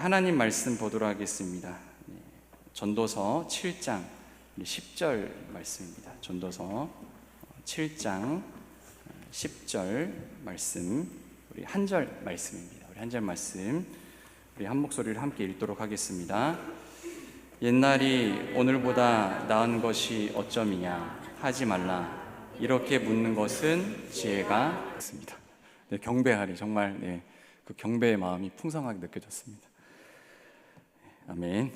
하나님 말씀 보도록 하겠습니다. 전도서 7장 10절 말씀입니다. 전도서 7장 10절 말씀, 우리 한 절 말씀입니다. 우리 한 절 말씀, 우리 한 목소리를 함께 읽도록 하겠습니다. 옛날이 오늘보다 나은 것이 어쩌미냐 하지 말라. 이렇게 묻는 것은 지혜가 있습니다. 네, 경배하리. 정말 그 경배의 마음이 풍성하게 느껴졌습니다. 아멘.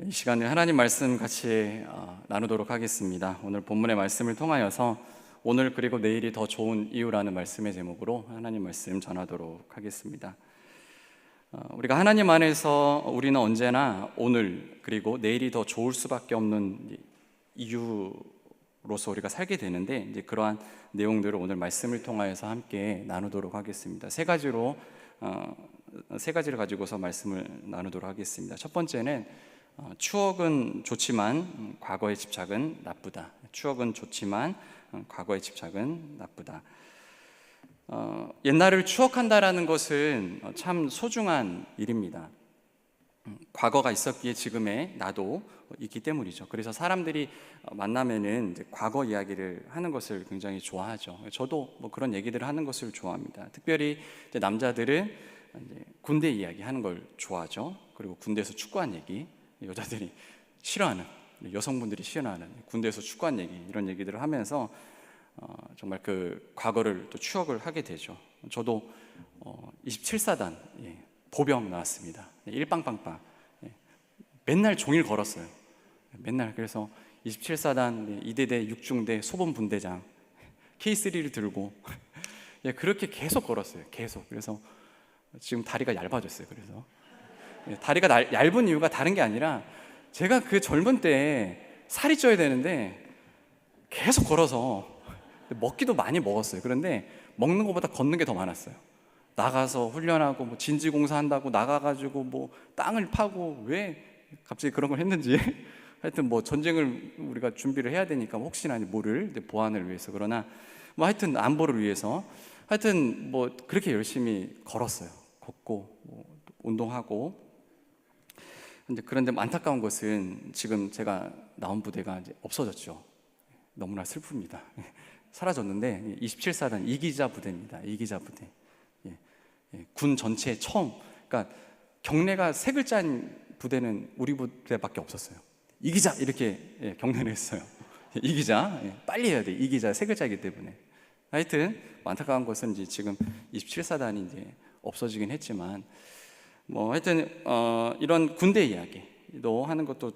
이 시간에 하나님 말씀 같이 나누도록 하겠습니다. 오늘 본문의 말씀을 통하여서 오늘 그리고 내일이 더 좋은 이유라는 말씀의 제목으로 하나님 말씀 전하도록 하겠습니다. 우리가 하나님 안에서 우리는 언제나 오늘 그리고 내일이 더 좋을 수밖에 없는 이유로서 우리가 살게 되는데, 이제 그러한 내용들을 오늘 말씀을 통하여서 함께 나누도록 하겠습니다. 세 가지를 가지고서 말씀을 나누도록 하겠습니다. 첫 번째는 추억은 좋지만 과거의 집착은 나쁘다. 추억은 좋지만 과거의 집착은 나쁘다. 옛날을 추억한다라는 것은 참 소중한 일입니다. 과거가 있었기에 지금의 나도 있기 때문이죠. 그래서 사람들이 만나면은 이제 과거 이야기를 하는 것을 굉장히 좋아하죠. 저도 그런 얘기들을 하는 것을 좋아합니다. 특별히 이제 남자들은 이제 군대 이야기 하는 걸 좋아하죠. 그리고 군대에서 축구한 얘기, 여자들이 싫어하는, 여성분들이 싫어하는 군대에서 축구한 얘기, 이런 얘기들을 하면서 정말 그 과거를 또 추억을 하게 되죠. 저도 27사단 보병 나왔습니다. 일빵빵빵 맨날 종일 걸었어요. 맨날. 그래서 27사단 2대대 6중대 소본분대장 K3를 들고 그렇게 계속 걸었어요. 계속. 그래서 지금 다리가 얇아졌어요. 그래서 다리가 얇은 이유가 다른 게 아니라 제가 그 젊은 때에 살이 쪄야 되는데 계속 걸어서 먹기도 많이 먹었어요. 그런데 먹는 것보다 걷는 게 더 많았어요. 나가서 훈련하고 진지공사 한다고 나가가지고 땅을 파고, 왜 갑자기 그런 걸 했는지 하여튼 전쟁을 우리가 준비를 해야 되니까 혹시나 모를 보안을 위해서, 그러나 하여튼 안보를 위해서 하여튼 그렇게 열심히 걸었어요. 걷고 운동하고. 그런데 안타까운 것은 지금 제가 나온 부대가 이제 없어졌죠. 너무나 슬픕니다. 사라졌는데 27사단 이기자 부대입니다. 이기자 부대. 군 전체에 처음, 그러니까 경례가 3글자인 부대는 우리 부대밖에 없었어요. 이기자 이렇게 경례를 했어요. 이기자, 빨리 해야 돼. 이기자 3글자이기 때문에. 하여튼 안타까운 것은 이제 지금 27사단이 이제 없어지긴 했지만 하여튼 이런 군대 이야기도 하는 것도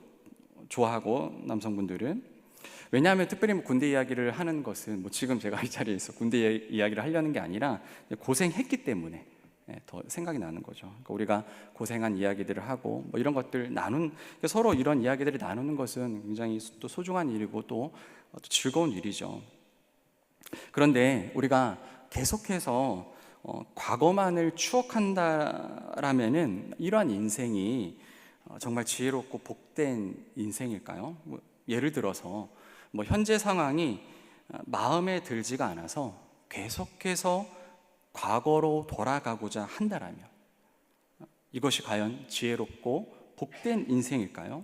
좋아하고, 남성분들은. 왜냐하면 특별히 군대 이야기를 하는 것은 지금 제가 이 자리에서 군대 이야기를 하려는 게 아니라 고생했기 때문에 더 생각이 나는 거죠. 그러니까 우리가 고생한 이야기들을 하고 이런 것들 서로 이런 이야기들을 나누는 것은 굉장히 또 소중한 일이고 또 즐거운 일이죠. 그런데 우리가 계속해서 과거만을 추억한다라면은 이러한 인생이 정말 지혜롭고 복된 인생일까요? 예를 들어서 현재 상황이 마음에 들지가 않아서 계속해서 과거로 돌아가고자 한다라면 이것이 과연 지혜롭고 복된 인생일까요?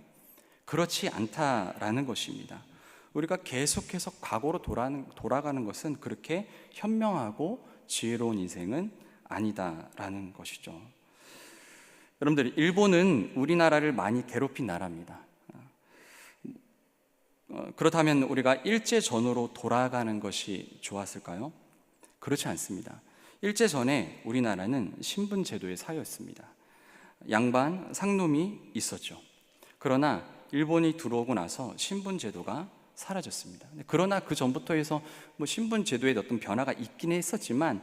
그렇지 않다라는 것입니다. 우리가 계속해서 과거로 돌아가는 것은 그렇게 현명하고 지혜로운 인생은 아니다라는 것이죠. 여러분들, 일본은 우리나라를 많이 괴롭힌 나라입니다. 그렇다면 우리가 일제전으로 돌아가는 것이 좋았을까요? 그렇지 않습니다. 일제전에 우리나라는 신분제도의 사회였습니다. 양반, 상놈이 있었죠. 그러나 일본이 들어오고 나서 신분제도가 사라졌습니다. 그러나 그 전부터 해서 신분제도에 어떤 변화가 있긴 했었지만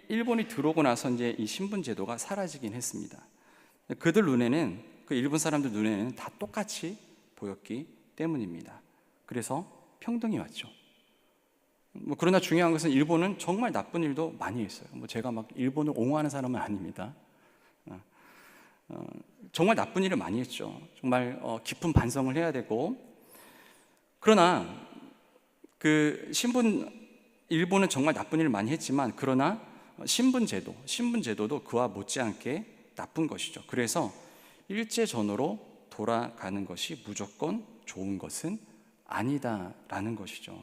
일본이 들어오고 나서 이제 이 신분제도가 사라지긴 했습니다. 그들 눈에는, 그 일본 사람들 눈에는 다 똑같이 보였기 때문입니다. 그래서 평등이 왔죠. 그러나 중요한 것은 일본은 정말 나쁜 일도 많이 했어요. 제가 일본을 옹호하는 사람은 아닙니다. 정말 나쁜 일을 많이 했죠. 정말 깊은 반성을 해야 되고. 그러나 일본은 정말 나쁜 일을 많이 했지만, 그러나 신분제도도 그와 못지않게 나쁜 것이죠. 그래서 일제전으로 돌아가는 것이 무조건 좋은 것은 아니다라는 것이죠.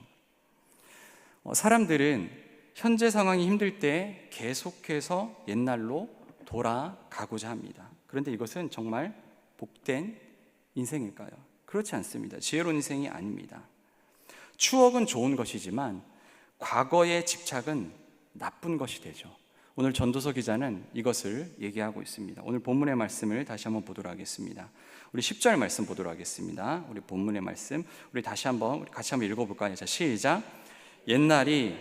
사람들은 현재 상황이 힘들 때 계속해서 옛날로 돌아가고자 합니다. 그런데 이것은 정말 복된 인생일까요? 그렇지 않습니다. 지혜로운 인생이 아닙니다. 추억은 좋은 것이지만 과거의 집착은 나쁜 것이 되죠. 오늘 전도서 기자는 이것을 얘기하고 있습니다. 오늘 본문의 말씀을 다시 한번 보도록 하겠습니다. 우리 10절 말씀 보도록 하겠습니다. 우리 본문의 말씀 우리 다시 한번 같이 한번 읽어볼까요? 자, 시작. 옛날이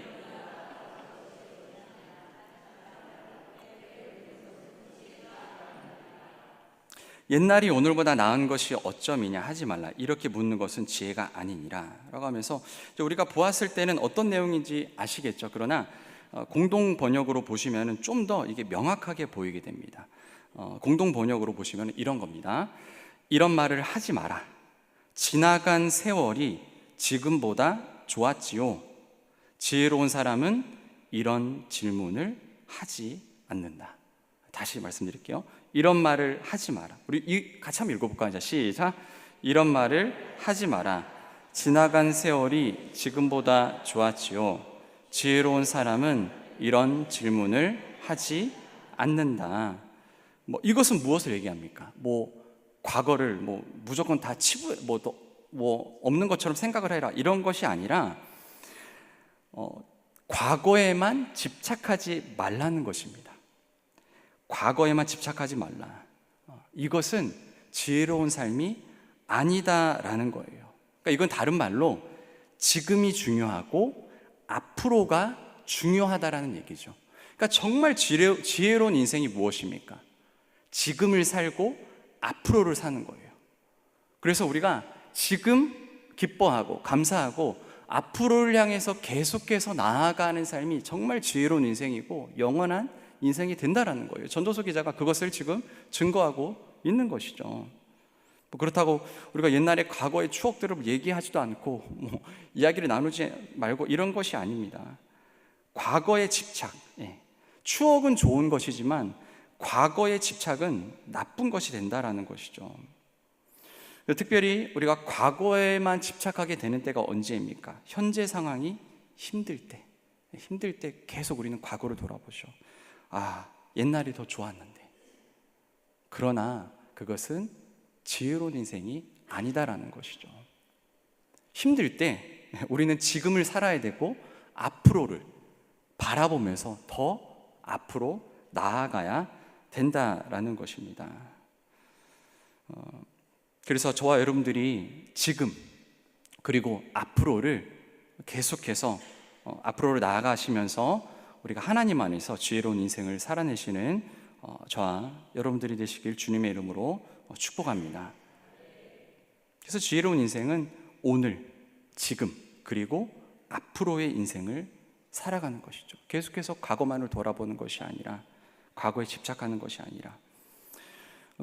오늘보다 나은 것이 어쩌미냐 하지 말라. 이렇게 묻는 것은 지혜가 아니니라 라고 하면서 우리가 보았을 때는 어떤 내용인지 아시겠죠? 그러나 공동 번역으로 보시면 좀 더 이게 명확하게 보이게 됩니다. 공동 번역으로 보시면 이런 겁니다. 이런 말을 하지 마라. 지나간 세월이 지금보다 좋았지요. 지혜로운 사람은 이런 질문을 하지 않는다. 다시 말씀드릴게요. 이런 말을 하지 마라. 우리 같이 한번 읽어볼까요? 자, 시작. 이런 말을 하지 마라. 지나간 세월이 지금보다 좋았지요. 지혜로운 사람은 이런 질문을 하지 않는다. 이것은 무엇을 얘기합니까? 과거를 무조건 다 없는 것처럼 생각을 해라 이런 것이 아니라 과거에만 집착하지 말라는 것입니다. 과거에만 집착하지 말라. 이것은 지혜로운 삶이 아니다라는 거예요. 그러니까 이건 다른 말로 지금이 중요하고 앞으로가 중요하다라는 얘기죠. 그러니까 정말 지혜로운 인생이 무엇입니까? 지금을 살고 앞으로를 사는 거예요. 그래서 우리가 지금 기뻐하고 감사하고 앞으로를 향해서 계속해서 나아가는 삶이 정말 지혜로운 인생이고 영원한 인생이 된다라는 거예요. 전도서 기자가 그것을 지금 증거하고 있는 것이죠. 그렇다고 우리가 옛날의 과거의 추억들을 얘기하지도 않고 이야기를 나누지 말고 이런 것이 아닙니다. 과거의 집착, 추억은 좋은 것이지만 과거의 집착은 나쁜 것이 된다라는 것이죠. 특별히 우리가 과거에만 집착하게 되는 때가 언제입니까? 현재 상황이 힘들 때 계속 우리는 과거를 돌아보죠. 옛날이 더 좋았는데. 그러나 그것은 지혜로운 인생이 아니다라는 것이죠. 힘들 때 우리는 지금을 살아야 되고 앞으로를 바라보면서 더 앞으로 나아가야 된다라는 것입니다. 그래서 저와 여러분들이 지금 그리고 앞으로를 계속해서 앞으로를 나아가시면서 우리가 하나님 안에서 지혜로운 인생을 살아내시는 저와 여러분들이 되시길 주님의 이름으로 축복합니다. 그래서 지혜로운 인생은 오늘, 지금, 그리고 앞으로의 인생을 살아가는 것이죠. 계속해서 과거만을 돌아보는 것이 아니라 과거에 집착하는 것이 아니라.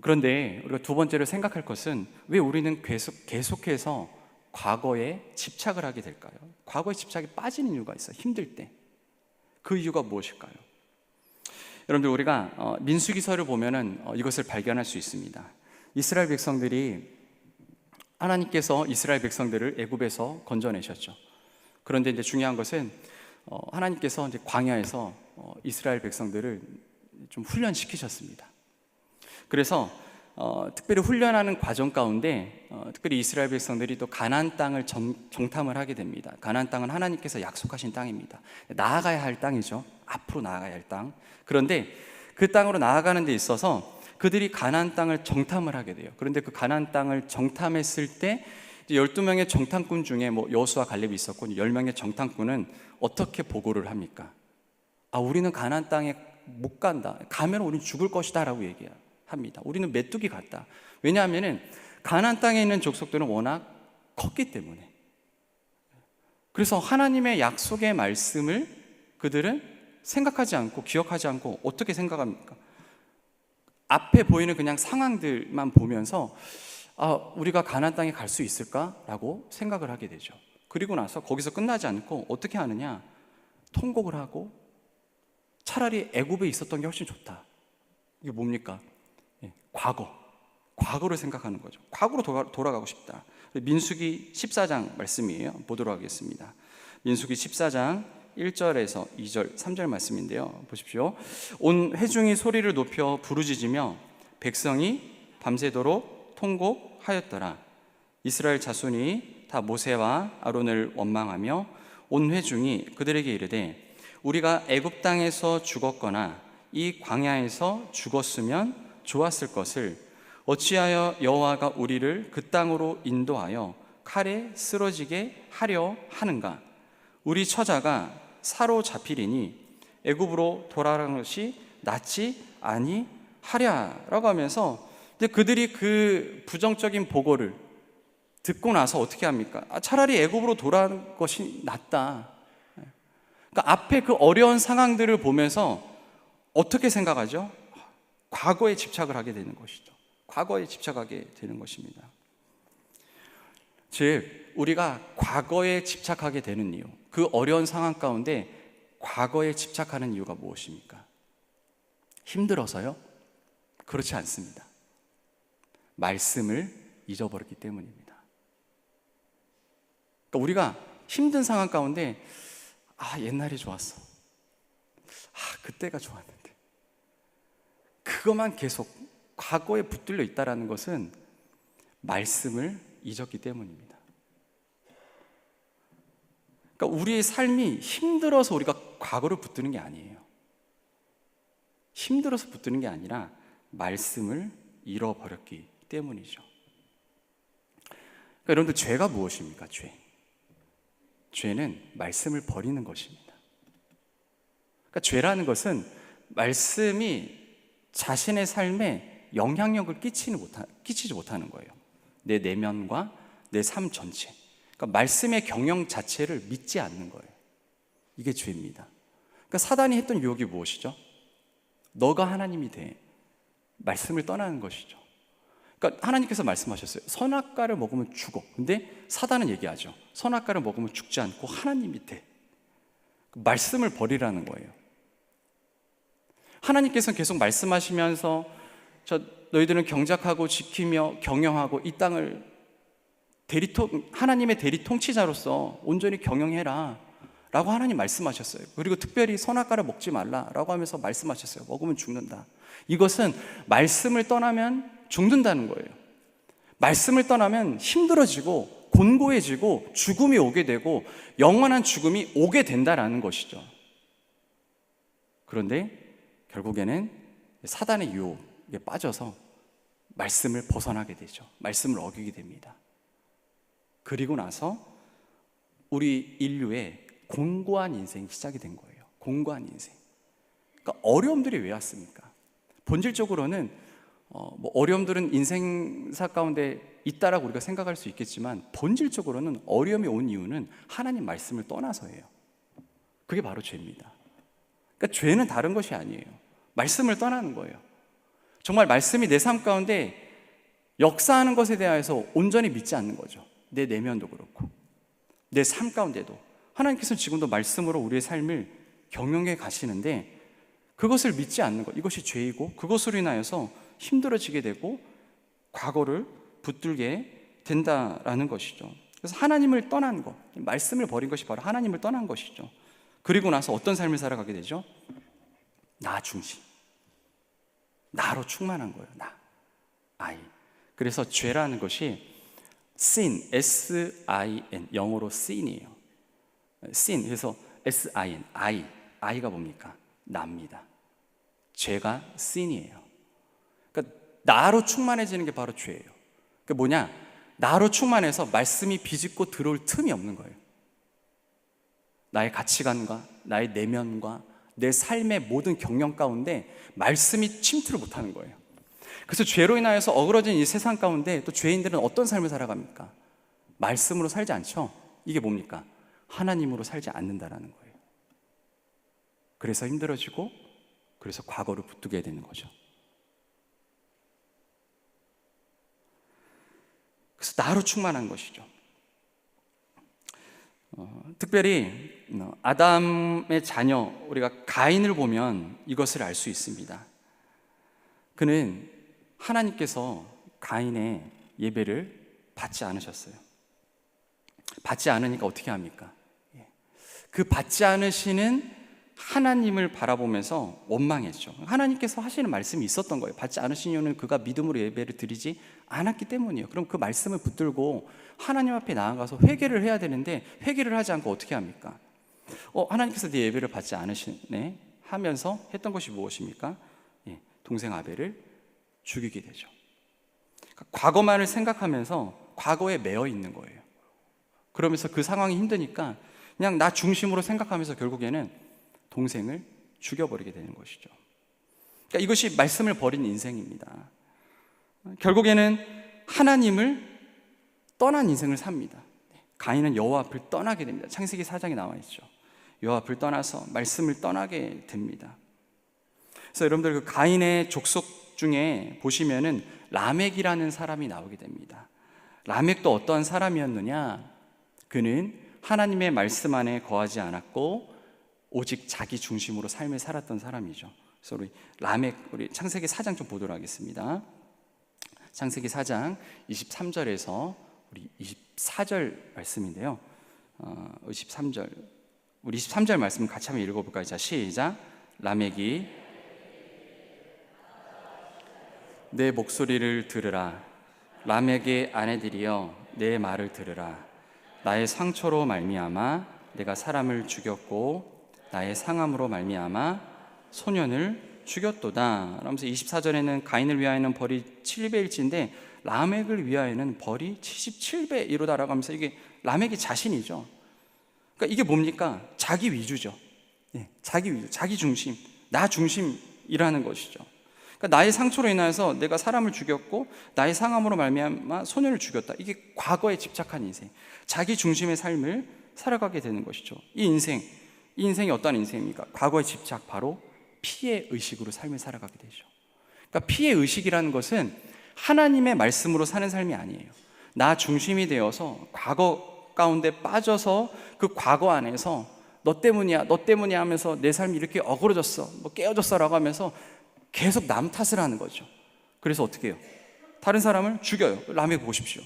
그런데 우리가 두 번째로 생각할 것은 왜 우리는 계속해서 과거에 집착을 하게 될까요? 과거에 집착에 빠지는 이유가 있어요. 힘들 때. 그 이유가 무엇일까요? 여러분들 우리가 민수기서를 보면은 이것을 발견할 수 있습니다. 이스라엘 백성들이 하나님께서 이스라엘 백성들을 애굽에서 건져내셨죠. 그런데 이제 중요한 것은 하나님께서 이제 광야에서 이스라엘 백성들을 좀 훈련시키셨습니다. 그래서 특별히 훈련하는 과정 가운데 특별히 이스라엘 백성들이 또 가나안 땅을 정탐을 하게 됩니다. 가나안 땅은 하나님께서 약속하신 땅입니다. 나아가야 할 땅이죠. 앞으로 나아가야 할 땅. 그런데 그 땅으로 나아가는 데 있어서 그들이 가나안 땅을 정탐을 하게 돼요. 그런데 그 가나안 땅을 정탐했을 때 12명의 정탐꾼 중에 여호수아 갈렙이 있었고 10명의 정탐꾼은 어떻게 보고를 합니까? 우리는 가나안 땅에 못 간다. 가면 우리는 죽을 것이다 라고 얘기합니다. 우리는 메뚜기 같다. 왜냐하면 가나안 땅에 있는 족속들은 워낙 컸기 때문에. 그래서 하나님의 약속의 말씀을 그들은 생각하지 않고 기억하지 않고 어떻게 생각합니까? 앞에 보이는 그냥 상황들만 보면서 우리가 가나안 땅에 갈 수 있을까라고 생각을 하게 되죠. 그리고 나서 거기서 끝나지 않고 어떻게 하느냐? 통곡을 하고 차라리 애굽에 있었던 게 훨씬 좋다. 이게 뭡니까? 과거를 생각하는 거죠. 과거로 돌아가고 싶다. 민수기 14장 말씀이에요. 보도록 하겠습니다. 민수기 14장 1절에서 2절, 3절 말씀인데요. 보십시오. 온 회중이 소리를 높여 부르짖으며 백성이 밤새도록 통곡하였더라. 이스라엘 자손이 다 모세와 아론을 원망하며 온 회중이 그들에게 이르되 우리가 애굽 땅에서 죽었거나 이 광야에서 죽었으면 좋았을 것을 어찌하여 여호와가 우리를 그 땅으로 인도하여 칼에 쓰러지게 하려 하는가? 우리 처자가 사로잡히리니 애굽으로 돌아가는 것이 낫지 아니하랴라고 하면서 이제 그들이 그 부정적인 보고를 듣고 나서 어떻게 합니까? 차라리 애굽으로 돌아가는 것이 낫다. 그러니까 앞에 그 어려운 상황들을 보면서 어떻게 생각하죠? 과거에 집착을 하게 되는 것이죠. 과거에 집착하게 되는 것입니다. 즉 우리가 과거에 집착하게 되는 이유, 그 어려운 상황 가운데 과거에 집착하는 이유가 무엇입니까? 힘들어서요? 그렇지 않습니다. 말씀을 잊어버렸기 때문입니다. 그러니까 우리가 힘든 상황 가운데 옛날이 좋았어. 그때가 좋았는데. 그것만 계속 과거에 붙들려 있다는 것은 말씀을 잊었기 때문입니다. 그러니까 우리의 삶이 힘들어서 우리가 과거를 붙드는 게 아니에요. 힘들어서 붙드는 게 아니라 말씀을 잃어버렸기 때문이죠. 그러니까 여러분들 죄가 무엇입니까? 죄는 말씀을 버리는 것입니다. 그러니까 죄라는 것은 말씀이 자신의 삶에 영향력을 끼치지 못하는 거예요. 내 내면과 내 삶 전체. 그러니까 말씀의 경영 자체를 믿지 않는 거예요. 이게 죄입니다. 그러니까 사단이 했던 유혹이 무엇이죠? 너가 하나님이 돼. 말씀을 떠나는 것이죠. 그러니까 하나님께서 말씀하셨어요. 선악과를 먹으면 죽어. 근데 사단은 얘기하죠. 선악과를 먹으면 죽지 않고 하나님이 돼. 말씀을 버리라는 거예요. 하나님께서는 계속 말씀하시면서 너희들은 경작하고 지키며 경영하고 이 땅을 하나님의 대리 통치자로서 온전히 경영해라 라고 하나님 말씀하셨어요. 그리고 특별히 선악과를 먹지 말라 라고 하면서 말씀하셨어요. 먹으면 죽는다. 이것은 말씀을 떠나면 죽는다는 거예요. 말씀을 떠나면 힘들어지고 곤고해지고 죽음이 오게 되고 영원한 죽음이 오게 된다라는 것이죠. 그런데 결국에는 사단의 유혹에 빠져서 말씀을 벗어나게 되죠. 말씀을 어기게 됩니다. 그리고 나서 우리 인류의 공고한 인생이 시작이 된 거예요. 공고한 인생. 그러니까 어려움들이 왜 왔습니까? 본질적으로는 어려움들은 인생사 가운데 있다라고 우리가 생각할 수 있겠지만 본질적으로는 어려움이 온 이유는 하나님 말씀을 떠나서예요. 그게 바로 죄입니다. 그러니까 죄는 다른 것이 아니에요. 말씀을 떠나는 거예요. 정말 말씀이 내 삶 가운데 역사하는 것에 대해서 온전히 믿지 않는 거죠. 내 내면도 그렇고 내 삶 가운데도 하나님께서는 지금도 말씀으로 우리의 삶을 경영해 가시는데 그것을 믿지 않는 것, 이것이 죄이고 그것으로 인하여서 힘들어지게 되고 과거를 붙들게 된다라는 것이죠. 그래서 하나님을 떠난 것, 말씀을 버린 것이 바로 하나님을 떠난 것이죠. 그리고 나서 어떤 삶을 살아가게 되죠? 나 중심, 나로 충만한 거예요. I. 그래서 죄라는 것이 sin, S-I-N, 영어로 sin이에요. sin, 그래서 S-I-N, I가 뭡니까? 나입니다. 죄가 sin이에요. 그러니까 나로 충만해지는 게 바로 죄예요. 그게 뭐냐? 나로 충만해서 말씀이 비집고 들어올 틈이 없는 거예요. 나의 가치관과 나의 내면과 내 삶의 모든 경영 가운데 말씀이 침투를 못하는 거예요. 그래서 죄로 인하여서 어그러진 이 세상 가운데 또 죄인들은 어떤 삶을 살아갑니까? 말씀으로 살지 않죠? 이게 뭡니까? 하나님으로 살지 않는다라는 거예요. 그래서 힘들어지고 그래서 과거를 붙들게 되는 거죠. 그래서 나로 충만한 것이죠. 특별히 아담의 자녀 우리가 가인을 보면 이것을 알 수 있습니다. 그는 하나님께서 가인의 예배를 받지 않으셨어요. 받지 않으니까 어떻게 합니까? 그 받지 않으시는 하나님을 바라보면서 원망했죠. 하나님께서 하시는 말씀이 있었던 거예요. 받지 않으신 이유는 그가 믿음으로 예배를 드리지 않았기 때문이에요. 그럼 그 말씀을 붙들고 하나님 앞에 나아가서 회개를 해야 되는데 회개를 하지 않고 어떻게 합니까? 하나님께서 네 예배를 받지 않으시네 하면서 했던 것이 무엇입니까? 동생 아벨을 죽이게 되죠. 그러니까 과거만을 생각하면서 과거에 매여 있는 거예요. 그러면서 그 상황이 힘드니까 그냥 나 중심으로 생각하면서 결국에는 동생을 죽여버리게 되는 것이죠. 그러니까 이것이 말씀을 버린 인생입니다. 결국에는 하나님을 떠난 인생을 삽니다. 가인은 여호와 앞을 떠나게 됩니다. 창세기 4장에 나와 있죠. 여호와 앞을 떠나서 말씀을 떠나게 됩니다. 그래서 여러분들 그 가인의 족속 중에 보시면은 라멕이라는 사람이 나오게 됩니다. 라멕도 어떠한 사람이었느냐? 그는 하나님의 말씀 안에 거하지 않았고 오직 자기 중심으로 삶을 살았던 사람이죠. 그래서 우리 라멕, 우리 창세기 4장 좀 보도록 하겠습니다. 창세기 4장 23절에서 우리 24절 말씀인데요. 23절, 우리 23절 말씀 같이 한번 읽어볼까요? 자, 시작. 라멕이 내 목소리를 들으라. 라멕의 아내들이여 내 말을 들으라. 나의 상처로 말미암아 내가 사람을 죽였고 나의 상함으로 말미암아 소년을 죽였도다. 그러면서 24절에는 가인을 위하여는 벌이 7배일진데 라멕을 위하여는 벌이 77배이로다라고 하면서 이게 라멕이 자신이죠. 그러니까 이게 뭡니까? 자기 위주죠. 자기 위주, 자기 중심, 나 중심이라는 것이죠. 그러니까 나의 상처로 인하여서 내가 사람을 죽였고 나의 상함으로 말미암아 소년을 죽였다. 이게 과거에 집착한 인생, 자기 중심의 삶을 살아가게 되는 것이죠. 이 인생이 어떤 인생입니까? 과거의 집착, 바로 피해 의식으로 삶을 살아가게 되죠. 그러니까 피해 의식이라는 것은 하나님의 말씀으로 사는 삶이 아니에요. 나 중심이 되어서 과거 가운데 빠져서 그 과거 안에서 너 때문이야 하면서 내 삶이 이렇게 어그러졌어, 깨어졌어라고 하면서 계속 남 탓을 하는 거죠. 그래서 어떻게 해요? 다른 사람을 죽여요. 라멕 보십시오.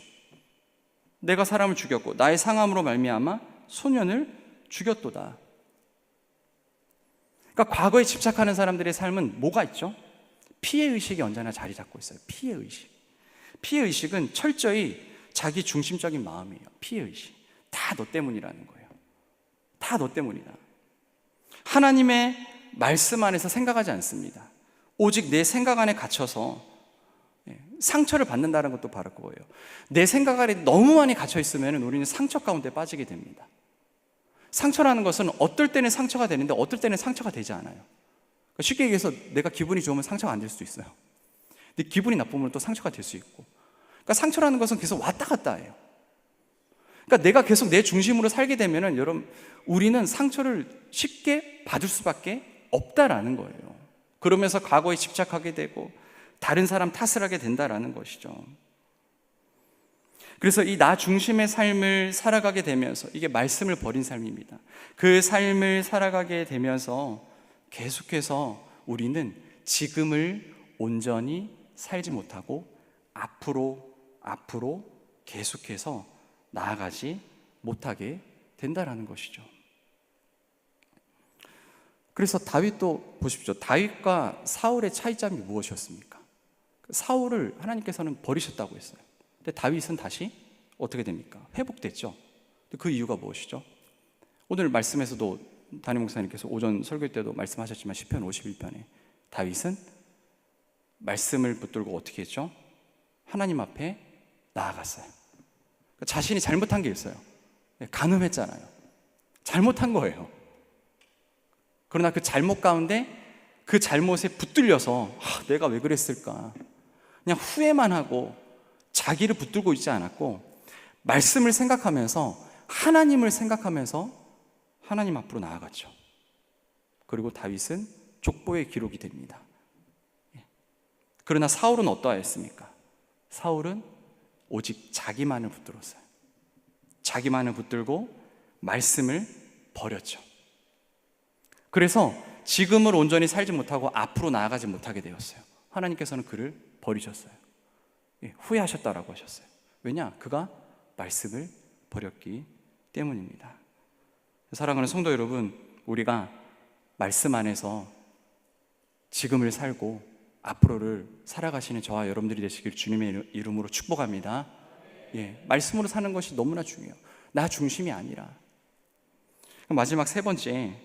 내가 사람을 죽였고 나의 상함으로 말미암아 소년을 죽였도다. 그러니까 과거에 집착하는 사람들의 삶은 뭐가 있죠? 피해의식이 언제나 자리 잡고 있어요. 피해의식은 철저히 자기 중심적인 마음이에요. 피해의식. 다 너 때문이라는 거예요. 다 너 때문이다. 하나님의 말씀 안에서 생각하지 않습니다. 오직 내 생각 안에 갇혀서 상처를 받는다는 것도 바로 그거예요. 내 생각 안에 너무 많이 갇혀 있으면 우리는 상처 가운데 빠지게 됩니다. 상처라는 것은 어떨 때는 상처가 되는데 어떨 때는 상처가 되지 않아요. 그러니까 쉽게 얘기해서 내가 기분이 좋으면 상처가 안 될 수도 있어요. 근데 기분이 나쁘면 또 상처가 될 수 있고. 그러니까 상처라는 것은 계속 왔다 갔다 해요. 그러니까 내가 계속 내 중심으로 살게 되면은 여러분, 우리는 상처를 쉽게 받을 수밖에 없다라는 거예요. 그러면서 과거에 집착하게 되고 다른 사람 탓을 하게 된다라는 것이죠. 그래서 이 나 중심의 삶을 살아가게 되면서, 이게 말씀을 버린 삶입니다. 그 삶을 살아가게 되면서 계속해서 우리는 지금을 온전히 살지 못하고 앞으로 계속해서 나아가지 못하게 된다라는 것이죠. 그래서 다윗도 보십시오. 다윗과 사울의 차이점이 무엇이었습니까? 사울을 하나님께서는 버리셨다고 했어요. 근데 다윗은 다시 어떻게 됩니까? 회복됐죠. 그 이유가 무엇이죠? 오늘 말씀에서도 담임 목사님께서 오전 설교 때도 말씀하셨지만 시편 51편에 다윗은 말씀을 붙들고 어떻게 했죠? 하나님 앞에 나아갔어요. 자신이 잘못한 게 있어요. 간음했잖아요. 잘못한 거예요. 그러나 그 잘못 가운데 그 잘못에 붙들려서 내가 왜 그랬을까? 그냥 후회만 하고 자기를 붙들고 있지 않았고 말씀을 생각하면서 하나님을 생각하면서 하나님 앞으로 나아갔죠. 그리고 다윗은 족보의 기록이 됩니다. 그러나 사울은 어떠하였습니까? 사울은 오직 자기만을 붙들었어요. 자기만을 붙들고 말씀을 버렸죠. 그래서 지금을 온전히 살지 못하고 앞으로 나아가지 못하게 되었어요. 하나님께서는 그를 버리셨어요. 후회하셨다라고 하셨어요. 왜냐? 그가 말씀을 버렸기 때문입니다. 사랑하는 성도 여러분, 우리가 말씀 안에서 지금을 살고 앞으로를 살아가시는 저와 여러분들이 되시길 주님의 이름으로 축복합니다. 말씀으로 사는 것이 너무나 중요해요. 나 중심이 아니라. 마지막 세 번째,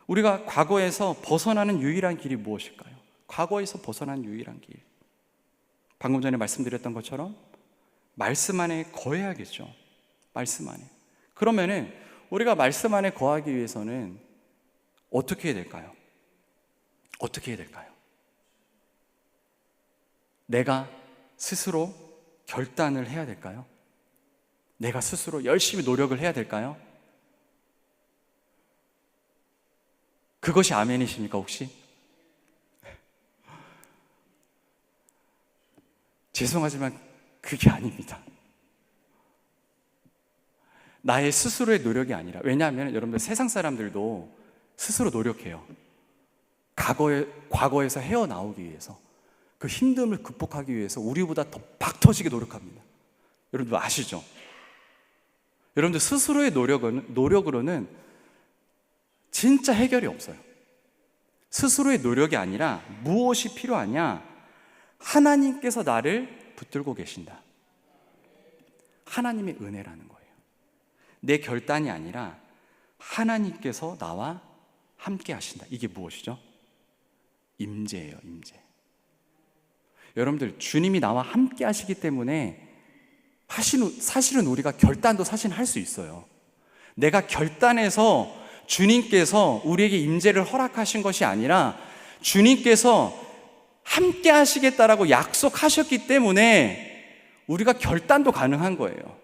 우리가 과거에서 벗어나는 유일한 길이 무엇일까요? 과거에서 벗어나는 유일한 길, 방금 전에 말씀드렸던 것처럼 말씀 안에 거해야겠죠. 말씀 안에. 그러면은 우리가 말씀 안에 거하기 위해서는 어떻게 해야 될까요? 어떻게 해야 될까요? 내가 스스로 결단을 해야 될까요? 내가 스스로 열심히 노력을 해야 될까요? 그것이 아멘이십니까 혹시? 죄송하지만 그게 아닙니다. 나의 스스로의 노력이 아니라, 왜냐하면 여러분들 세상 사람들도 스스로 노력해요. 과거에서 헤어나오기 위해서, 그 힘듦을 극복하기 위해서 우리보다 더 박 터지게 노력합니다. 여러분들 아시죠? 여러분들 스스로의 노력으로는 진짜 해결이 없어요. 스스로의 노력이 아니라 무엇이 필요하냐? 하나님께서 나를 붙들고 계신다. 하나님의 은혜라는 거예요. 내 결단이 아니라 하나님께서 나와 함께 하신다. 이게 무엇이죠? 임재예요, 임재. 여러분들, 주님이 나와 함께 하시기 때문에 사실은 우리가 결단도 사실 할 수 있어요. 내가 결단해서 주님께서 우리에게 임재를 허락하신 것이 아니라 주님께서 함께 하시겠다라고 약속하셨기 때문에 우리가 결단도 가능한 거예요.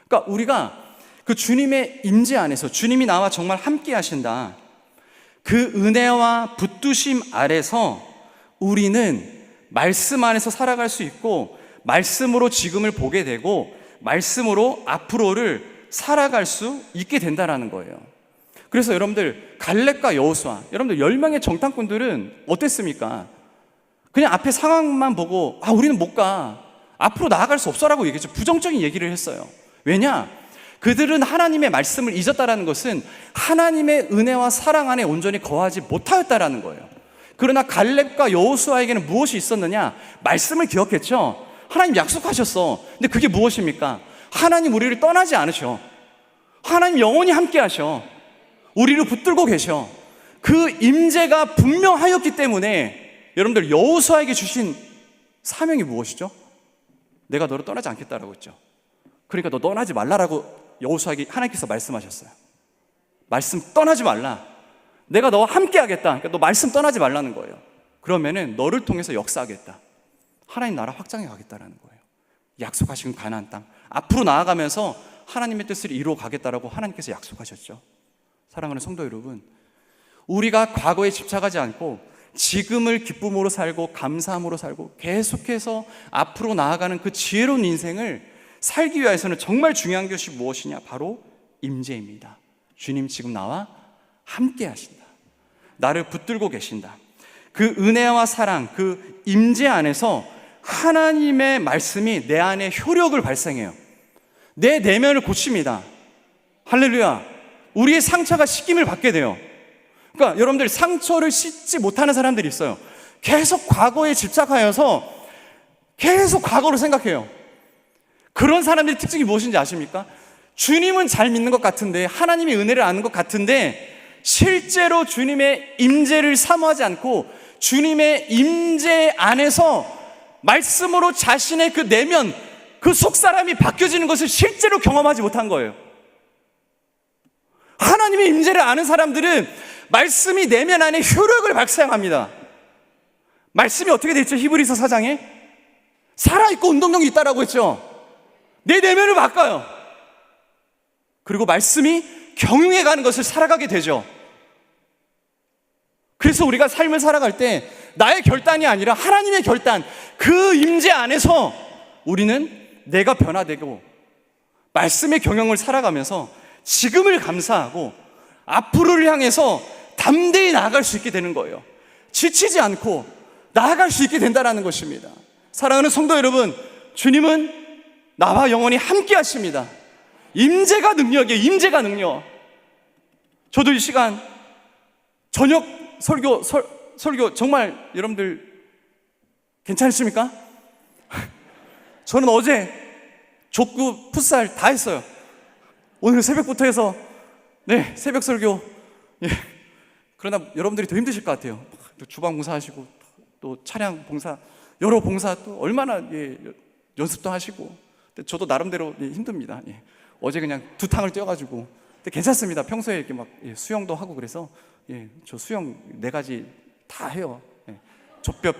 그러니까 우리가 그 주님의 임재 안에서, 주님이 나와 정말 함께 하신다, 그 은혜와 붙드심 아래서 우리는 말씀 안에서 살아갈 수 있고, 말씀으로 지금을 보게 되고 말씀으로 앞으로를 살아갈 수 있게 된다는 거예요. 그래서 여러분들, 갈렙과 여호수아, 여러분들 10명의 정탐꾼들은 어땠습니까? 그냥 앞에 상황만 보고 우리는 못 가, 앞으로 나아갈 수 없어라고 얘기했죠. 부정적인 얘기를 했어요. 왜냐? 그들은 하나님의 말씀을 잊었다라는 것은 하나님의 은혜와 사랑 안에 온전히 거하지 못하였다라는 거예요. 그러나 갈렙과 여호수아에게는 무엇이 있었느냐? 말씀을 기억했죠. 하나님 약속하셨어. 근데 그게 무엇입니까? 하나님 우리를 떠나지 않으셔. 하나님 영원히 함께 하셔. 우리를 붙들고 계셔. 그 임재가 분명하였기 때문에 여러분들, 여호수아에게 주신 사명이 무엇이죠? 내가 너를 떠나지 않겠다라고 했죠. 그러니까 너 떠나지 말라라고 여호수아에게 하나님께서 말씀하셨어요. 말씀 떠나지 말라. 내가 너와 함께 하겠다. 그러니까 너 말씀 떠나지 말라는 거예요. 그러면은 너를 통해서 역사하겠다. 하나님 나라 확장해 가겠다라는 거예요. 약속하신 가나안 땅, 앞으로 나아가면서 하나님의 뜻을 이루어 가겠다라고 하나님께서 약속하셨죠. 사랑하는 성도 여러분, 우리가 과거에 집착하지 않고 지금을 기쁨으로 살고 감사함으로 살고 계속해서 앞으로 나아가는 그 지혜로운 인생을 살기 위해서는 정말 중요한 것이 무엇이냐? 바로 임재입니다. 주님 지금 나와 함께 하신다. 나를 붙들고 계신다. 그 은혜와 사랑, 그 임재 안에서 하나님의 말씀이 내 안에 효력을 발생해요. 내 내면을 고칩니다. 할렐루야. 우리의 상처가 씻김을 받게 돼요. 그러니까 여러분들, 상처를 씻지 못하는 사람들이 있어요. 계속 과거에 집착하여서 계속 과거로 생각해요. 그런 사람들의 특징이 무엇인지 아십니까? 주님은 잘 믿는 것 같은데, 하나님의 은혜를 아는 것 같은데, 실제로 주님의 임재를 사모하지 않고 주님의 임재 안에서 말씀으로 자신의 그 내면, 그 속사람이 바뀌어지는 것을 실제로 경험하지 못한 거예요. 하나님의 임재를 아는 사람들은 말씀이 내면 안에 효력을 발생합니다. 말씀이 어떻게 되어 있죠? 히브리서 4장에 살아있고 운동력이 있다라고 했죠. 내 내면을 바꿔요. 그리고 말씀이 경영해 가는 것을 살아가게 되죠. 그래서 우리가 삶을 살아갈 때 나의 결단이 아니라 하나님의 결단, 그 임재 안에서 우리는 내가 변화되고 말씀의 경영을 살아가면서 지금을 감사하고 앞으로를 향해서 담대히 나아갈 수 있게 되는 거예요. 지치지 않고 나아갈 수 있게 된다는 것입니다. 사랑하는 성도 여러분, 주님은 나와 영원히 함께 하십니다. 임재가 능력이에요. 임재가 능력. 저도 이 시간 저녁 설교 정말 여러분들 괜찮으십니까? 저는 어제 족구, 풋살 다 했어요. 오늘 새벽부터 해서 새벽 설교. 그러나 여러분들이 더 힘드실 것 같아요. 또 주방 봉사하시고 또 차량 봉사, 여러 봉사 또 얼마나 연습도 하시고. 저도 나름대로 힘듭니다. 어제 그냥 두 탕을 뛰어가지고. 근데 괜찮습니다. 평소에 이렇게 막 수영도 하고 그래서 저 수영 4가지 다 해요.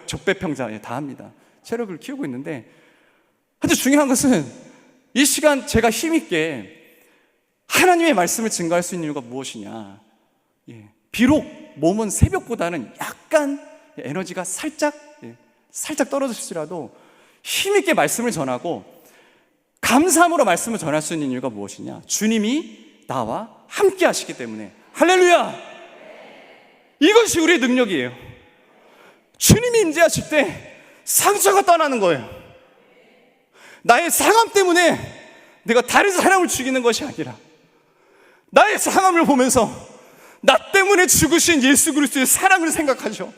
족배평자 다 합니다. 체력을 키우고 있는데, 근데 중요한 것은 이 시간 제가 힘있게 하나님의 말씀을 증거할 수 있는 이유가 무엇이냐. 비록 몸은 새벽보다는 약간 에너지가 살짝 떨어질지라도 힘있게 말씀을 전하고 감사함으로 말씀을 전할 수 있는 이유가 무엇이냐. 주님이 나와 함께 하시기 때문에. 할렐루야! 이것이 우리의 능력이에요. 주님이 임재하실 때 상처가 떠나는 거예요. 나의 상함 때문에 내가 다른 사람을 죽이는 것이 아니라 나의 상함을 보면서 나 때문에 죽으신 예수 그리스도의 사랑을 생각하죠.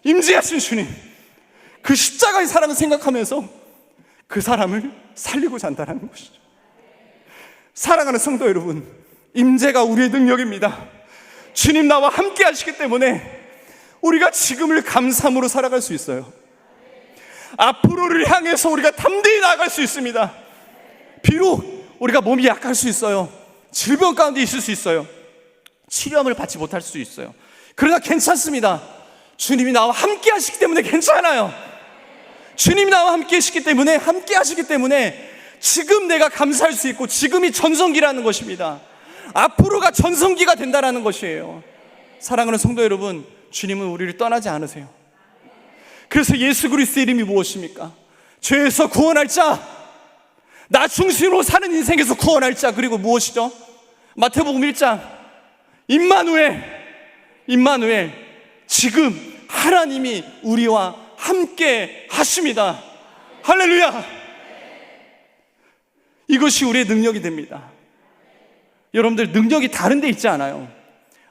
임재하신 주님, 그 십자가의 사랑을 생각하면서 그 사람을 살리고자 한다는 것이죠. 사랑하는 성도 여러분, 임재가 우리의 능력입니다. 주님 나와 함께 하시기 때문에 우리가 지금을 감사함으로 살아갈 수 있어요. 앞으로를 향해서 우리가 담대히 나아갈 수 있습니다. 비록 우리가 몸이 약할 수 있어요. 질병 가운데 있을 수 있어요. 치료함을 받지 못할 수 있어요. 그러나 괜찮습니다. 주님이 나와 함께 하시기 때문에 괜찮아요. 주님이 나와 함께 하시기 때문에 지금 내가 감사할 수 있고 지금이 전성기라는 것입니다. 앞으로가 전성기가 된다는 것이에요. 사랑하는 성도 여러분, 주님은 우리를 떠나지 않으세요. 그래서 예수 그리스도의 이름이 무엇입니까? 죄에서 구원할 자, 나 중심으로 사는 인생에서 구원할 자. 그리고 무엇이죠? 마태복음 1장 임마누엘, 지금 하나님이 우리와 함께 하십니다. 할렐루야! 이것이 우리의 능력이 됩니다. 여러분들, 능력이 다른 데 있지 않아요.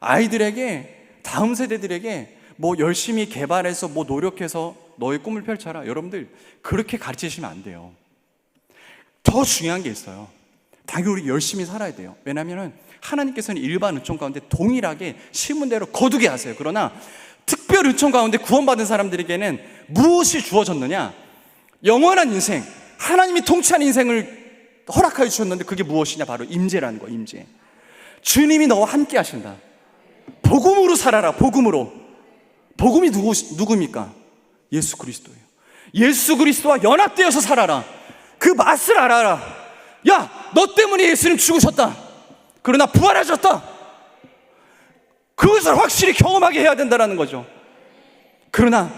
아이들에게, 다음 세대들에게 열심히 개발해서 노력해서 너의 꿈을 펼쳐라, 여러분들 그렇게 가르치시면 안 돼요. 더 중요한 게 있어요. 당연히 우리 열심히 살아야 돼요. 왜냐하면 하나님께서는 일반 은총 가운데 동일하게 심은 대로 거두게 하세요. 그러나 특별 은총 가운데 구원받은 사람들에게는 무엇이 주어졌느냐? 영원한 인생, 하나님이 통치하는 인생을 허락하여 주셨는데 그게 무엇이냐? 바로 임재라는 거예요. 임재. 주님이 너와 함께 하신다. 복음으로 살아라. 복음으로. 복음이 누구입니까? 예수 그리스도예요. 예수 그리스도와 연합되어서 살아라. 그 맛을 알아라. 야, 너 때문에 예수님 죽으셨다. 그러나 부활하셨다. 그것을 확실히 경험하게 해야 된다는 거죠. 그러나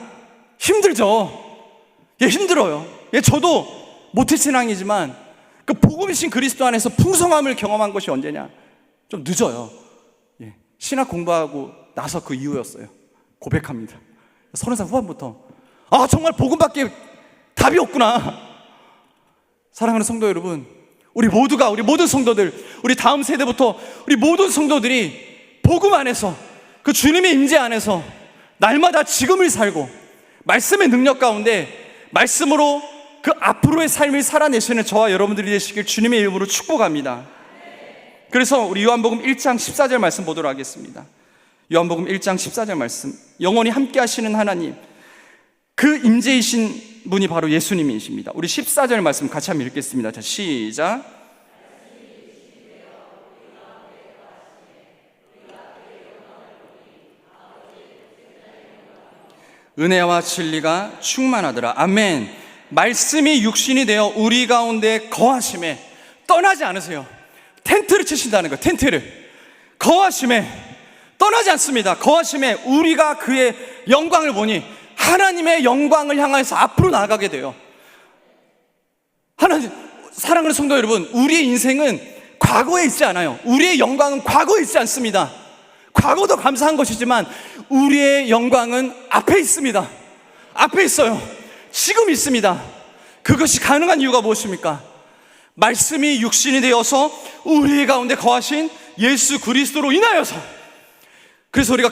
힘들죠. 힘들어요. 저도 모태신앙이지만 그 복음이신 그리스도 안에서 풍성함을 경험한 것이 언제냐? 좀 늦어요. 신학 공부하고 나서 그 이후였어요. 고백합니다. 30살 후반부터 정말 복음밖에 답이 없구나. 사랑하는 성도 여러분, 우리 모두가, 우리 모든 성도들, 우리 다음 세대부터 우리 모든 성도들이 복음 안에서, 그 주님의 임재 안에서 날마다 지금을 살고 말씀의 능력 가운데 말씀으로 그 앞으로의 삶을 살아내시는 저와 여러분들이 되시길 주님의 이름으로 축복합니다. 그래서 우리 요한복음 1장 14절 말씀 보도록 하겠습니다. 요한복음 1장 14절 말씀, 영원히 함께 하시는 하나님, 그 임재이신 분이 바로 예수님이십니다. 우리 14절 말씀 같이 한번 읽겠습니다. 자, 시작. 은혜와 진리가 충만하더라. 아멘. 말씀이 육신이 되어 우리 가운데 거하심에 떠나지 않으세요. 텐트를 치신다는 거예요. 텐트를. 거하심에 떠나지 않습니다. 거하심에 우리가 그의 영광을 보니 하나님의 영광을 향해서 앞으로 나아가게 돼요. 하나님, 사랑하는 성도 여러분, 우리의 인생은 과거에 있지 않아요. 우리의 영광은 과거에 있지 않습니다. 과거도 감사한 것이지만 우리의 영광은 앞에 있습니다. 앞에 있어요. 지금 있습니다. 그것이 가능한 이유가 무엇입니까? 말씀이 육신이 되어서 우리 가운데 거하신 예수 그리스도로 인하여서. 그래서 우리가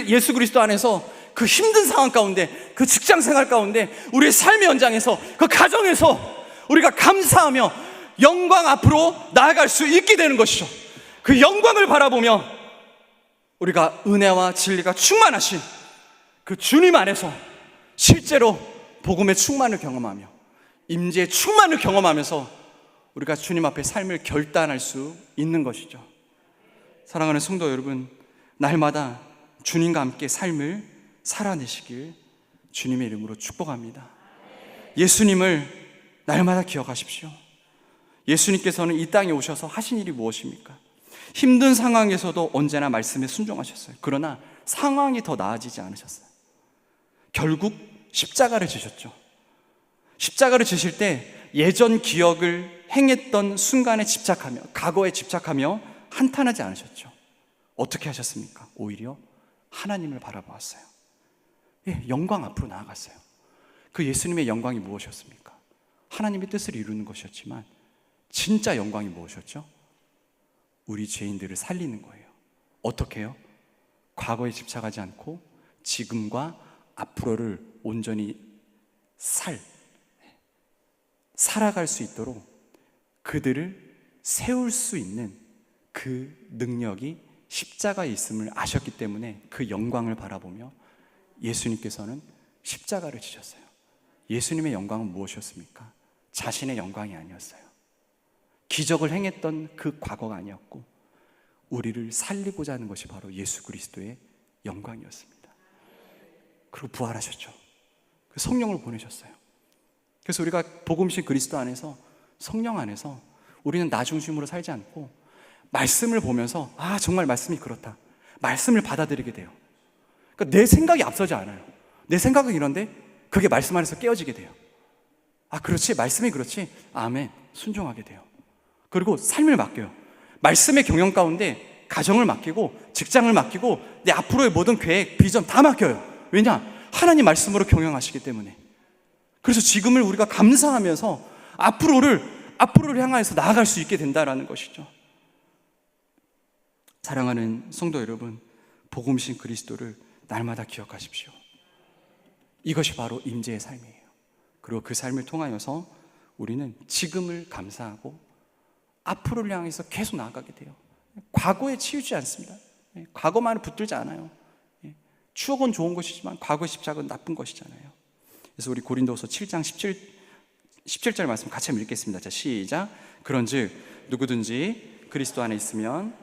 예수 그리스도 안에서 그 힘든 상황 가운데, 그 직장 생활 가운데, 우리의 삶의 현장에서, 그 가정에서 우리가 감사하며 영광 앞으로 나아갈 수 있게 되는 것이죠. 그 영광을 바라보며 우리가 은혜와 진리가 충만하신 그 주님 안에서 실제로 복음의 충만을 경험하며 임재의 충만을 경험하면서 우리가 주님 앞에 삶을 결단할 수 있는 것이죠. 사랑하는 성도 여러분, 날마다 주님과 함께 삶을 살아내시길 주님의 이름으로 축복합니다. 예수님을 날마다 기억하십시오. 예수님께서는 이 땅에 오셔서 하신 일이 무엇입니까? 힘든 상황에서도 언제나 말씀에 순종하셨어요. 그러나 상황이 더 나아지지 않으셨어요. 결국 십자가를 지셨죠. 십자가를 지실 때 예전 기억을 행했던 순간에 집착하며, 과거에 집착하며 한탄하지 않으셨죠. 어떻게 하셨습니까? 오히려 하나님을 바라보았어요. 영광 앞으로 나아갔어요. 그 예수님의 영광이 무엇이었습니까? 하나님의 뜻을 이루는 것이었지만 진짜 영광이 무엇이었죠? 우리 죄인들을 살리는 거예요. 어떻게 해요? 과거에 집착하지 않고 지금과 앞으로를 온전히 살아갈 수 있도록 그들을 세울 수 있는 그 능력이 십자가에 있음을 아셨기 때문에 그 영광을 바라보며 예수님께서는 십자가를 지셨어요. 예수님의 영광은 무엇이었습니까? 자신의 영광이 아니었어요. 기적을 행했던 그 과거가 아니었고 우리를 살리고자 하는 것이 바로 예수 그리스도의 영광이었습니다. 그리고 부활하셨죠. 성령을 보내셨어요. 그래서 우리가 복음신 그리스도 안에서, 성령 안에서 우리는 나 중심으로 살지 않고 말씀을 보면서 정말 말씀이 그렇다, 말씀을 받아들이게 돼요. 그러니까 내 생각이 앞서지 않아요. 내 생각은 이런데 그게 말씀 안에서 깨어지게 돼요. 그렇지, 말씀이 그렇지, 아멘, 순종하게 돼요. 그리고 삶을 맡겨요. 말씀의 경영 가운데 가정을 맡기고 직장을 맡기고 내 앞으로의 모든 계획, 비전 다 맡겨요. 왜냐? 하나님 말씀으로 경영하시기 때문에. 그래서 지금을 우리가 감사하면서 앞으로를 향해서 나아갈 수 있게 된다라는 것이죠. 사랑하는 성도 여러분, 복음신 그리스도를 날마다 기억하십시오. 이것이 바로 임재의 삶이에요. 그리고 그 삶을 통하여서 우리는 지금을 감사하고 앞으로를 향해서 계속 나아가게 돼요. 과거에 치우지 않습니다. 과거만을 붙들지 않아요. 추억은 좋은 것이지만 과거의 집착은 나쁜 것이잖아요. 그래서 우리 고린도후서 7장 17절 말씀 같이 한번 읽겠습니다. 자, 시작. 그런즉 누구든지 그리스도 안에 있으면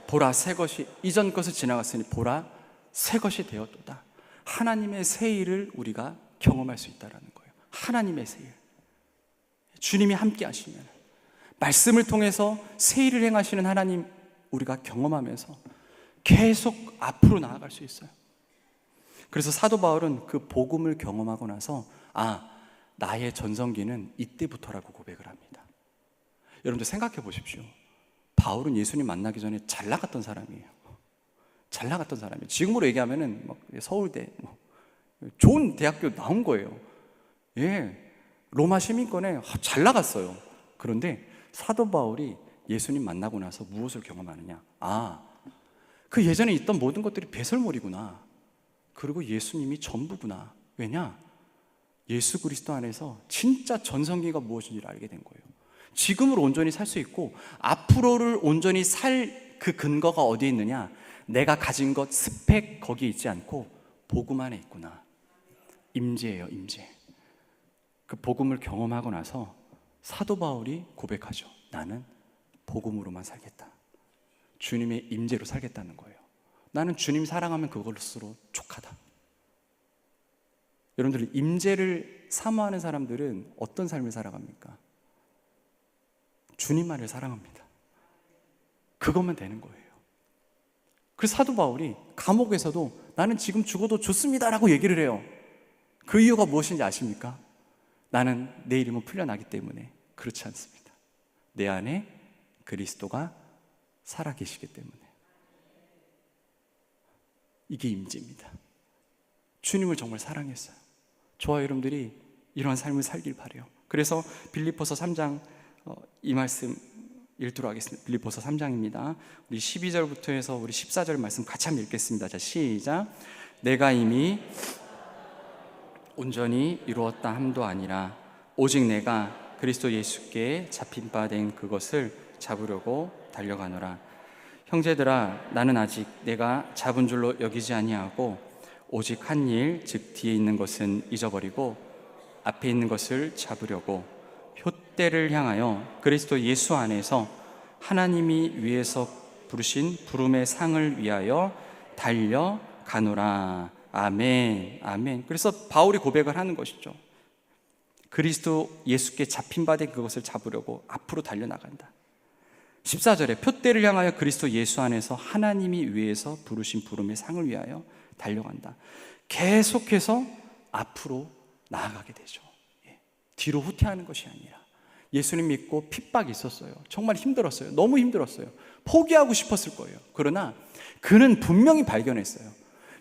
보라, 새 것이, 이전 것을 지나갔으니 보라, 새 것이 되었도다. 하나님의 새 일을 우리가 경험할 수 있다는 거예요. 하나님의 새 일, 주님이 함께 하시면, 말씀을 통해서 새 일을 행하시는 하나님 우리가 경험하면서 계속 앞으로 나아갈 수 있어요. 그래서 사도 바울은 그 복음을 경험하고 나서 나의 전성기는 이때부터라고 고백을 합니다. 여러분들 생각해 보십시오. 바울은 예수님 만나기 전에 잘 나갔던 사람이에요. 잘 나갔던 사람이에요. 지금으로 얘기하면은 서울대 좋은 대학교 나온 거예요. 로마 시민권에 잘 나갔어요. 그런데 사도 바울이 예수님 만나고 나서 무엇을 경험하느냐? 그 예전에 있던 모든 것들이 배설물이구나. 그리고 예수님이 전부구나. 왜냐? 예수 그리스도 안에서 진짜 전성기가 무엇인지를 알게 된 거예요. 지금을 온전히 살 수 있고 앞으로를 온전히 살 그 근거가 어디에 있느냐? 내가 가진 것, 스펙 거기에 있지 않고 복음 안에 있구나. 임재예요, 임재. 그 복음을 경험하고 나서 사도 바울이 고백하죠. 나는 복음으로만 살겠다. 주님의 임재로 살겠다는 거예요. 나는 주님 사랑하면 그것으로 족하다. 여러분들, 임재를 사모하는 사람들은 어떤 삶을 살아갑니까? 주님만을 사랑합니다. 그것만 되는 거예요. 그래서 사도 바울이 감옥에서도 나는 지금 죽어도 좋습니다라고 얘기를 해요. 그 이유가 무엇인지 아십니까? 나는 내 이름은 풀려나기 때문에. 그렇지 않습니다. 내 안에 그리스도가 살아계시기 때문에. 이게 임재입니다. 주님을 정말 사랑했어요. 저와 여러분들이 이런 삶을 살길 바라요. 그래서 빌립보서 3장 이 말씀 읽도록 하겠습니다. 빌립보서 3장입니다. 우리 12절부터 해서 우리 14절 말씀 같이 한번 읽겠습니다. 자, 시작. 내가 이미 온전히 이루었다 함도 아니라 오직 내가 그리스도 예수께 잡힌 바 된 그것을 잡으려고 달려가노라. 형제들아, 나는 아직 내가 잡은 줄로 여기지 아니하고 오직 한 일, 즉 뒤에 있는 것은 잊어버리고 앞에 있는 것을 잡으려고 푯대를 향하여 그리스도 예수 안에서 하나님이 위에서 부르신 부름의 상을 위하여 달려가노라. 아멘, 아멘. 그래서 바울이 고백을 하는 것이죠. 그리스도 예수께 잡힌 바 된 그것을 잡으려고 앞으로 달려나간다. 14절에 푯대를 향하여 그리스도 예수 안에서 하나님이 위에서 부르신 부름의 상을 위하여 달려간다. 계속해서 앞으로 나아가게 되죠. 뒤로 후퇴하는 것이 아니라 예수님 믿고 핍박이 있었어요. 정말 힘들었어요. 너무 힘들었어요. 포기하고 싶었을 거예요. 그러나 그는 분명히 발견했어요.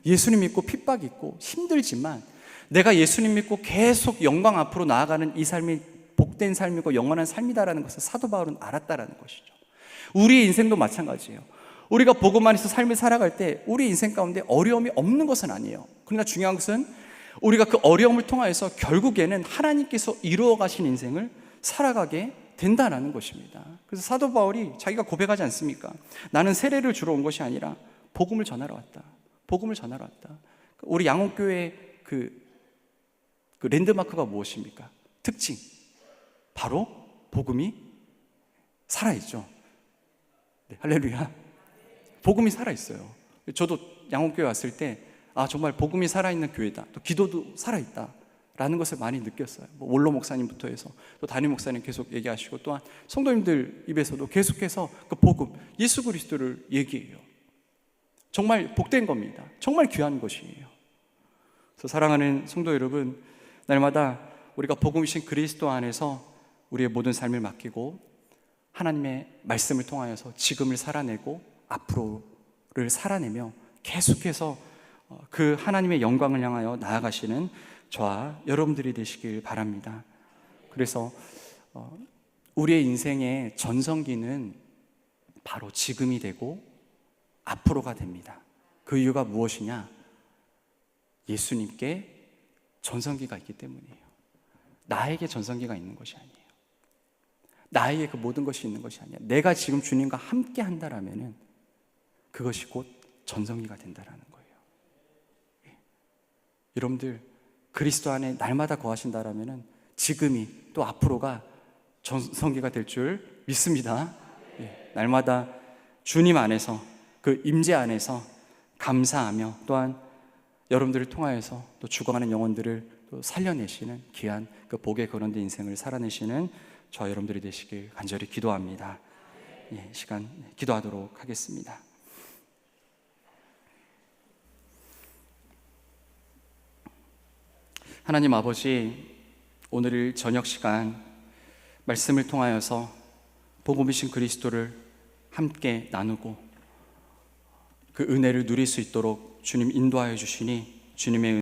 예수님 믿고 핍박이 있고 힘들지만 내가 예수님 믿고 계속 영광 앞으로 나아가는 이 삶이 복된 삶이고 영원한 삶이다라는 것을 사도 바울은 알았다라는 것이죠. 우리의 인생도 마찬가지예요. 우리가 복음 안에서 삶을 살아갈 때 우리 인생 가운데 어려움이 없는 것은 아니에요. 그러나 중요한 것은 우리가 그 어려움을 통하여서 결국에는 하나님께서 이루어 가신 인생을 살아가게 된다는 것입니다. 그래서 사도 바울이 자기가 고백하지 않습니까? 나는 세례를 주러 온 것이 아니라 복음을 전하러 왔다. 복음을 전하러 왔다. 우리 양옥교회 그 랜드마크가 무엇입니까? 특징, 바로 복음이 살아있죠. 네, 할렐루야. 복음이 살아있어요. 저도 양옥교회 왔을 때 정말 복음이 살아있는 교회다. 또 기도도 살아있다 라는 것을 많이 느꼈어요. 원로 목사님부터 해서 또 담임 목사님 계속 얘기하시고 또한 성도님들 입에서도 계속해서 그 복음, 예수 그리스도를 얘기해요. 정말 복된 겁니다. 정말 귀한 것이에요. 그래서 사랑하는 성도 여러분, 날마다 우리가 복음이신 그리스도 안에서 우리의 모든 삶을 맡기고 하나님의 말씀을 통하여서 지금을 살아내고 앞으로를 살아내며 계속해서 그 하나님의 영광을 향하여 나아가시는 저와 여러분들이 되시길 바랍니다. 그래서 우리의 인생의 전성기는 바로 지금이 되고 앞으로가 됩니다. 그 이유가 무엇이냐? 예수님께 전성기가 있기 때문이에요. 나에게 전성기가 있는 것이 아니에요. 나에게 그 모든 것이 있는 것이 아니야. 내가 지금 주님과 함께 한다라면은 그것이 곧 전성기가 된다라는 거예요. 여러분들 그리스도 안에 날마다 거하신다라면은 지금이 또 앞으로가 전성기가 될 줄 믿습니다. 날마다 주님 안에서 그 임재 안에서 감사하며 또한 여러분들을 통하여서 또 죽어가는 영혼들을 또 살려내시는 귀한 그 복의 거론된 인생을 살아내시는 저 여러분들이 되시길 간절히 기도합니다. 시간 기도하도록 하겠습니다. 하나님 아버지, 오늘 저녁 시간 말씀을 통하여서 복음이신 그리스도를 함께 나누고 그 은혜를 누릴 수 있도록 주님 인도하여 주시니 주님의